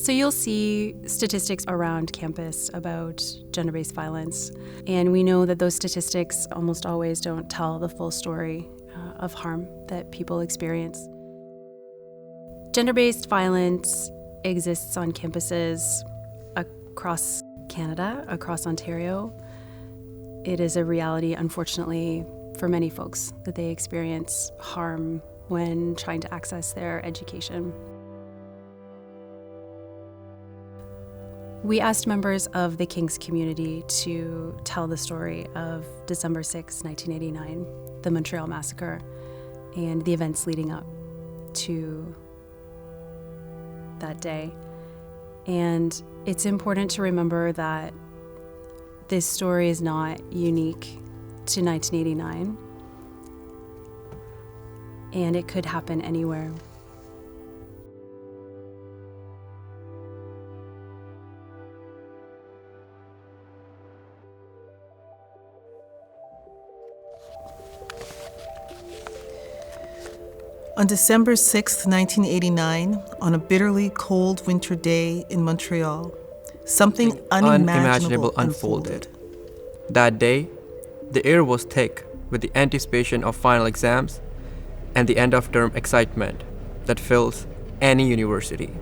So you'll see statistics around campus about gender-based violence, and we know that those statistics almost always don't tell the full story of harm that people experience. Gender-based violence exists on campuses across Canada, across Ontario. It is a reality, unfortunately, for many folks that they experience harm when trying to access their education. We asked members of the King's community to tell the story of December 6, 1989, the Montreal Massacre, and the events leading up to that day. And it's important to remember that this story is not unique to 1989, and it could happen anywhere. On December 6, 1989, on a bitterly cold winter day in Montreal, something unimaginable unfolded. That day, the air was thick with the anticipation of final exams and the end-of-term excitement that fills any university.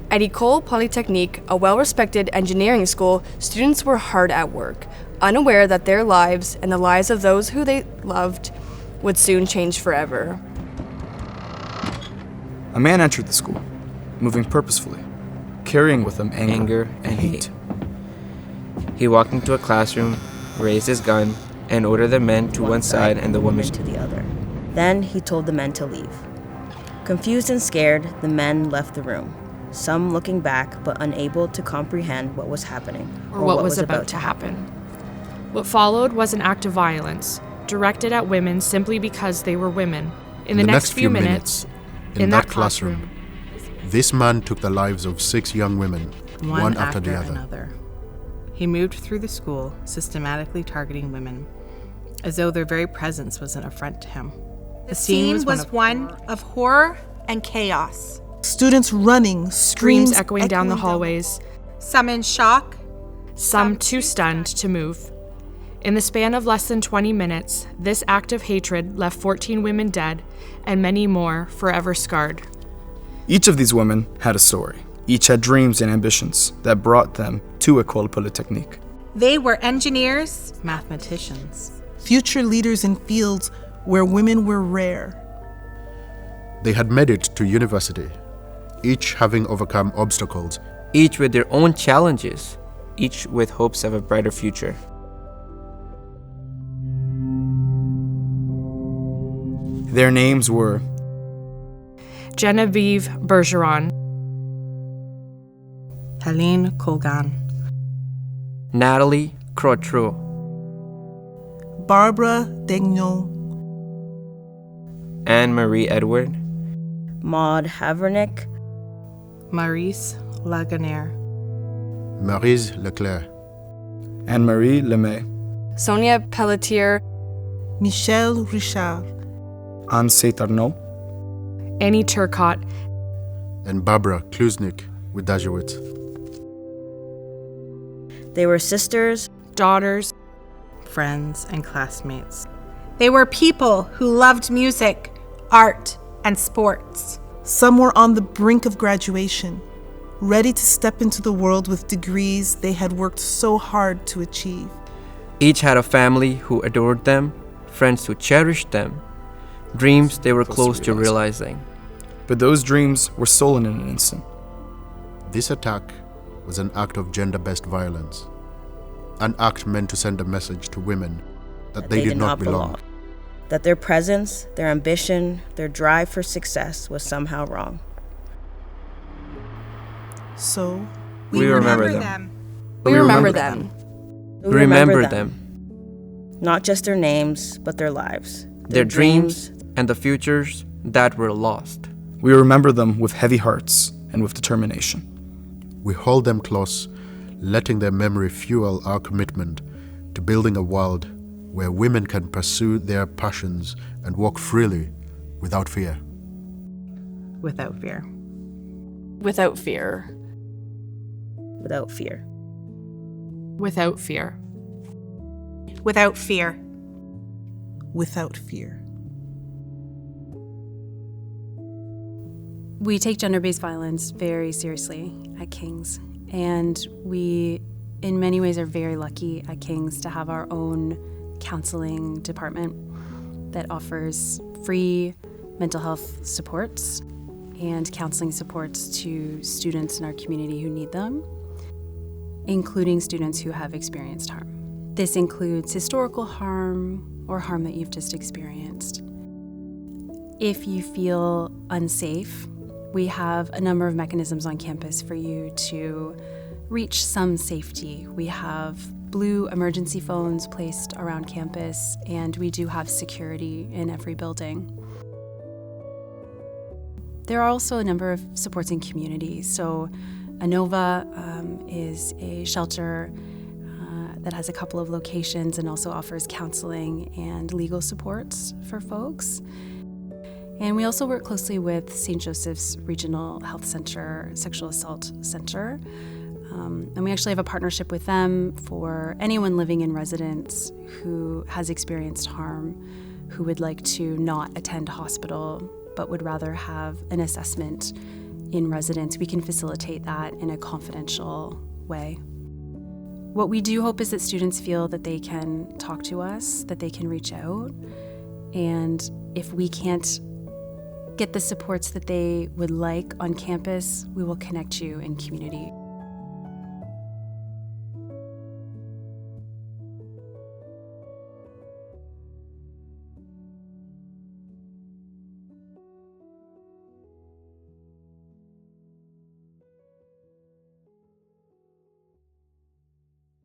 At École Polytechnique, a well-respected engineering school, students were hard at work, unaware that their lives and the lives of those who they loved would soon change forever. A man entered the school, moving purposefully, carrying with him anger and hate. He walked into a classroom, raised his gun, and ordered the men to one side and the women to the other. Then he told the men to leave. Confused and scared, the men left the room, some looking back but unable to comprehend what was happening or what was about to happen. What followed was an act of violence, directed at women simply because they were women. In the next few minutes, in that classroom, this man took the lives of 6 young women, one after the other. Another. He moved through the school, systematically targeting women, as though their very presence was an affront to him. The scene was one of horror and chaos. Students running, screams echoing down the hallways, some in shock, some too stunned to move. In the span of less than 20 minutes, this act of hatred left 14 women dead and many more forever scarred. Each of these women had a story. Each had dreams and ambitions that brought them to École Polytechnique. They were engineers, mathematicians, future leaders in fields where women were rare. They had made it to university, each having overcome obstacles. Each with their own challenges, each with hopes of a brighter future. Their names were Genevieve Bergeron, Helene Colgan, Natalie Crotreau, Barbara Daignon, Anne-Marie Edward, Maud Havernick, Maurice Laganaire, Maryse Leclerc, Anne-Marie Lemay, Sonia Pelletier, Michel Richard, Anne Saint-Arnaud, Annie Turcotte, and Barbara Klusnik with Dajewitz. They were sisters, daughters, friends, and classmates. They were people who loved music, art, and sports. Some were on the brink of graduation, ready to step into the world with degrees they had worked so hard to achieve. Each had a family who adored them, friends who cherished them, dreams they were close to realizing. But those dreams were stolen in an instant. This attack was an act of gender-based violence, an act meant to send a message to women that they did not belong. That their presence, their ambition, their drive for success was somehow wrong. So, we remember them. We remember them. We remember them. Not just their names, but their lives. Their dreams and the futures that were lost. We remember them with heavy hearts and with determination. We hold them close, letting their memory fuel our commitment to building a world where women can pursue their passions and walk freely without fear. Without fear. Without fear. without fear. Without fear. Without fear. Without fear. We take gender-based violence very seriously at King's, and we, in many ways, are very lucky at King's to have our own counseling department that offers free mental health supports and counseling supports to students in our community who need them, including students who have experienced harm. This includes historical harm or harm that you've just experienced. If you feel unsafe, we have a number of mechanisms on campus for you to reach some safety. We have blue emergency phones placed around campus, and we do have security in every building. There are also a number of supports in community. So ANOVA is a shelter that has a couple of locations and also offers counseling and legal supports for folks. And we also work closely with St. Joseph's Regional Health Center, Sexual Assault Center. And we actually have a partnership with them for anyone living in residence who has experienced harm, who would like to not attend hospital, but would rather have an assessment in residence. We can facilitate that in a confidential way. What we do hope is that students feel that they can talk to us, that they can reach out, and if we can't get the supports that they would like on campus, we will connect you in community.